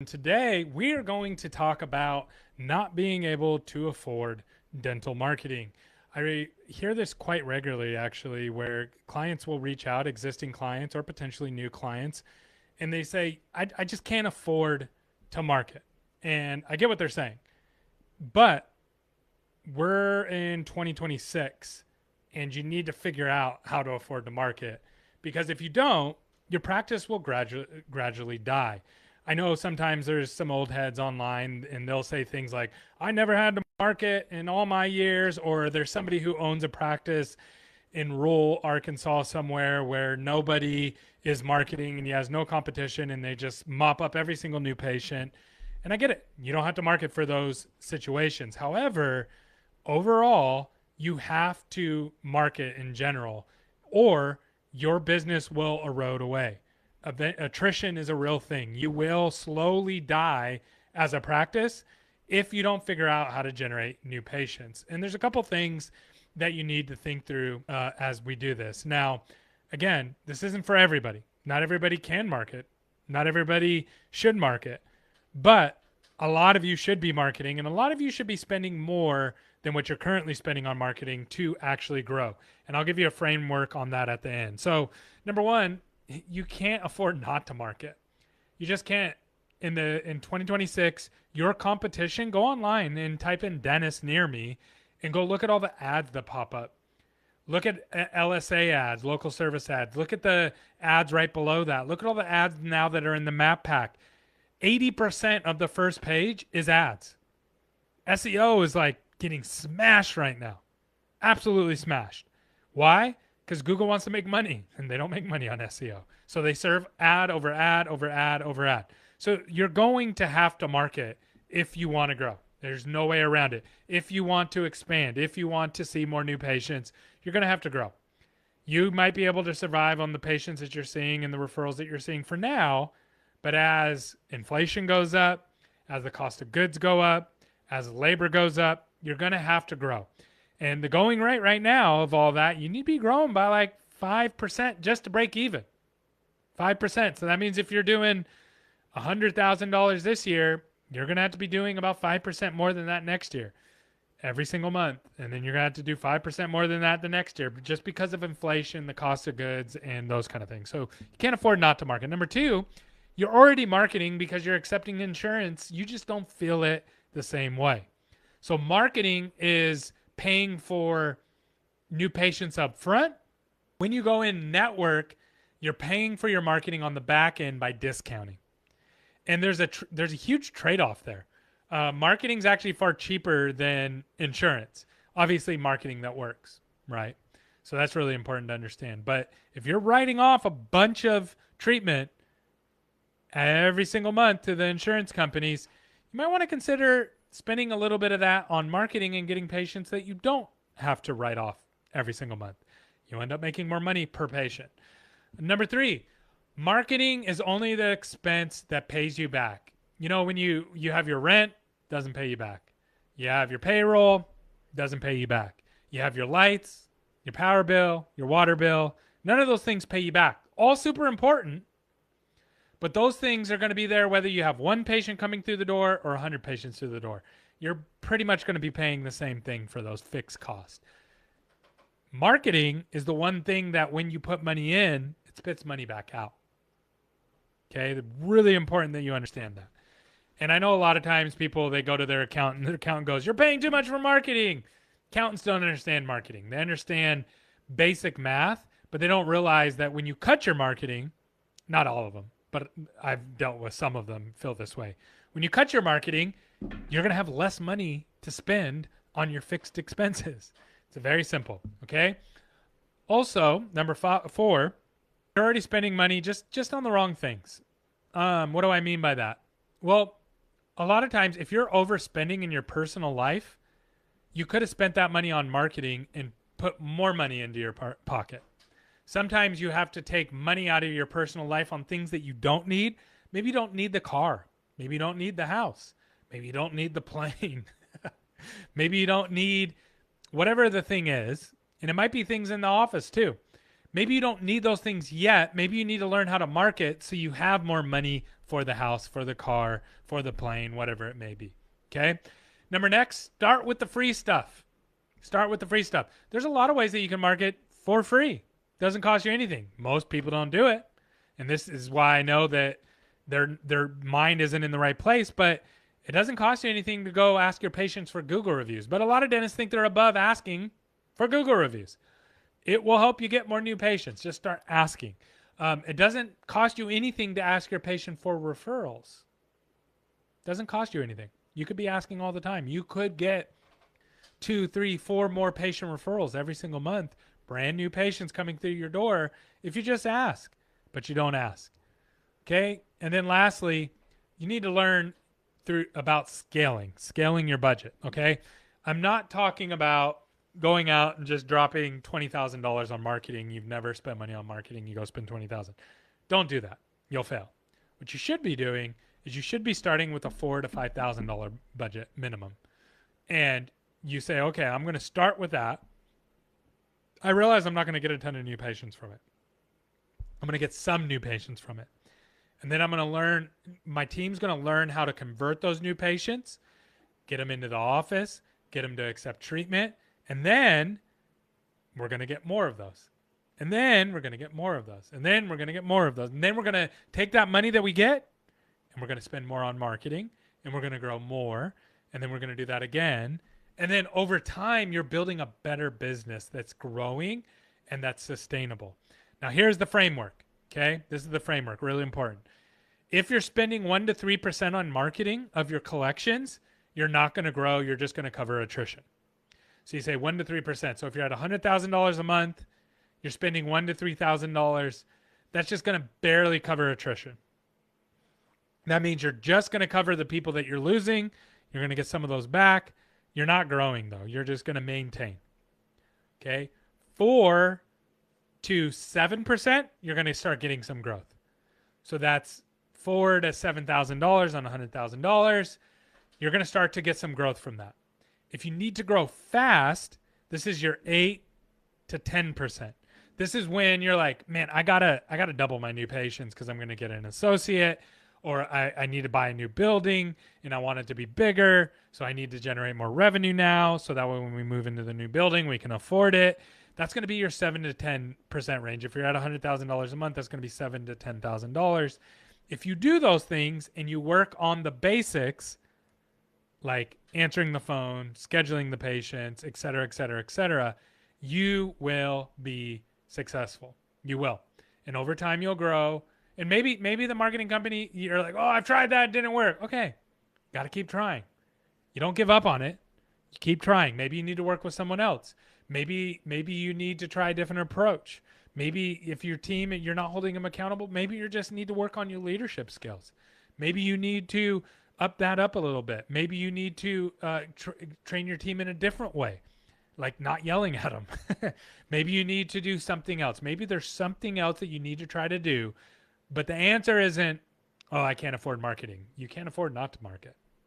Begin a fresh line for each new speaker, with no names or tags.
Today, we are going to talk about not being able to afford dental marketing. I hear this quite regularly, actually, where clients will reach out, existing clients or potentially new clients, and they say, I just can't afford to market. And I get what they're saying, but we're in 2026 and you need to figure out how to afford to market because if you don't, your practice will gradually die. I know sometimes there's some old heads online and they'll say things like, I never had to market in all my years, or there's somebody who owns a practice in rural Arkansas somewhere where nobody is marketing and he has no competition and they just mop up every single new patient. And I get it. You don't have to market for those situations. However, overall, you have to market in general, or your business will erode away. Attrition is a real thing. You will slowly die as a practice if you don't figure out how to generate new patients. And there's a couple things that you need to think through as we do this. Now, again, this isn't for everybody. Not everybody can market. Not everybody should market. But a lot of you should be marketing, and a lot of you should be spending more than what you're currently spending on marketing to actually grow. And I'll give you a framework on that at the end. So, number one, you can't afford not to market. You just can't. In 2026, your competition, go online and type in dentist near me and go look at all the ads that pop up. Look at LSA ads, local service ads. Look at the ads right below that. Look at all the ads now that are in the map pack. 80% of the first page is ads. SEO is like getting smashed right now. Absolutely smashed. Why? Because Google wants to make money and they don't make money on SEO. So they serve ad over ad over ad over ad. So you're going to have to market if you want to grow. There's no way around it. If you want to expand, if you want to see more new patients, you're going to have to grow. You might be able to survive on the patients that you're seeing and the referrals that you're seeing for now, but as inflation goes up, as the cost of goods go up, as labor goes up, you're going to have to grow. And the going rate right now of all that, you need to be growing by like 5% just to break even. 5%. So that means if you're doing $100,000 this year, you're going to have to be doing about 5% more than that next year, every single month. And then you're going to have to do 5% more than that the next year, just because of inflation, the cost of goods, and those kind of things. So you can't afford not to market. Number two, you're already marketing because you're accepting insurance. You just don't feel it the same way. So marketing is paying for new patients up front. When you go in network, you're paying for your marketing on the back end by discounting. And there's a huge trade-off there. Marketing is actually far cheaper than insurance. Obviously, marketing that works, right? So that's really important to understand. But if you're writing off a bunch of treatment every single month to the insurance companies, you might want to consider spending a little bit of that on marketing and getting patients that you don't have to write off every single month. You end up making more money per patient. Number three, marketing is only the expense that pays you back. You know, when you have your rent, doesn't pay you back. You have your payroll, doesn't pay you back. You have your lights, your power bill, your water bill. None of those things pay you back. All super important, but those things are going to be there whether you have one patient coming through the door or 100 patients through the door. You're pretty much going to be paying the same thing for those fixed costs. Marketing is the one thing that when you put money in, it spits money back out. Okay, really important that you understand that. And I know a lot of times people, they go to their accountant and their accountant goes, you're paying too much for marketing. Accountants don't understand marketing. They understand basic math, but they don't realize that when you cut your marketing, not all of them, but I've dealt with some of them feel this way. When you cut your marketing, you're going to have less money to spend on your fixed expenses. It's very simple, okay? Also, number four, you're already spending money just on the wrong things. What do I mean by that? Well, a lot of times if you're overspending in your personal life, you could have spent that money on marketing and put more money into your pocket. Sometimes you have to take money out of your personal life on things that you don't need. Maybe you don't need the car. Maybe you don't need the house. Maybe you don't need the plane. Maybe you don't need whatever the thing is. And it might be things in the office too. Maybe you don't need those things yet. Maybe you need to learn how to market so you have more money for the house, for the car, for the plane, whatever it may be. Okay. Next, start with the free stuff. Start with the free stuff. There's a lot of ways that you can market for free. Doesn't cost you anything. Most people don't do it. And this is why I know that their mind isn't in the right place, but it doesn't cost you anything to go ask your patients for Google reviews. But a lot of dentists think they're above asking for Google reviews. It will help you get more new patients. Just start asking. It doesn't cost you anything to ask your patient for referrals. It doesn't cost you anything. You could be asking all the time. You could get 2, 3, 4 more patient referrals every single month. Brand new patients coming through your door if you just ask, but you don't ask. Okay? And then lastly, you need to learn about scaling your budget. Okay? I'm not talking about going out and just dropping $20,000 on marketing. You've never spent money on marketing. You go spend $20,000. Don't do that. You'll fail. What you should be doing is you should be starting with a $4,000 to $5,000 budget minimum. And you say, okay, I'm going to start with that. I realize I'm not going to get a ton of new patients from it. I'm going to get some new patients from it. And then I'm going to learn, my team's going to learn how to convert those new patients, get them into the office, get them to accept treatment. And then we're going to get more of those. And then we're going to get more of those. And then we're going to get more of those. And then we're going to take that money that we get and we're going to spend more on marketing and we're going to grow more. And then we're going to do that again. And then over time, you're building a better business that's growing and that's sustainable. Now, here's the framework. Okay. This is the framework. Really important. If you're spending 1% to 3% on marketing of your collections, you're not going to grow. You're just going to cover attrition. So you say 1% to 3%. So if you're at $100,000 a month, you're spending $1,000 to $3,000. That's just going to barely cover attrition. That means you're just going to cover the people that you're losing. You're going to get some of those back. You're not growing though. You're just going to maintain. Okay. 4% to 7%, you're going to start getting some growth. So that's $4,000 to $7,000 on $100,000. You're going to start to get some growth from that. If you need to grow fast, this is your 8% to 10%. This is when you're like, man, I gotta double my new patients because I'm going to get an associate, or I need to buy a new building and I want it to be bigger. So I need to generate more revenue now. So that way when we move into the new building, we can afford it. That's going to be your 7% to 10% range. If you're at $100,000 a month, that's going to be $7,000 to $10,000. If you do those things and you work on the basics, like answering the phone, scheduling the patients, et cetera, et cetera, et cetera, you will be successful. You will. And over time you'll grow. And maybe the marketing company, you're like, oh, I've tried that, it didn't work. Okay. Got to keep trying. You don't give up on it. You keep trying. Maybe you need to work with someone else. Maybe you need to try a different approach. Maybe if your team, you're not holding them accountable, maybe you just need to work on your leadership skills. Maybe you need to up a little bit. Maybe you need to train your team in a different way, like not yelling at them. Maybe you need to do something else. Maybe there's something else that you need to try to do. But the answer isn't, oh, I can't afford marketing. You can't afford not to market.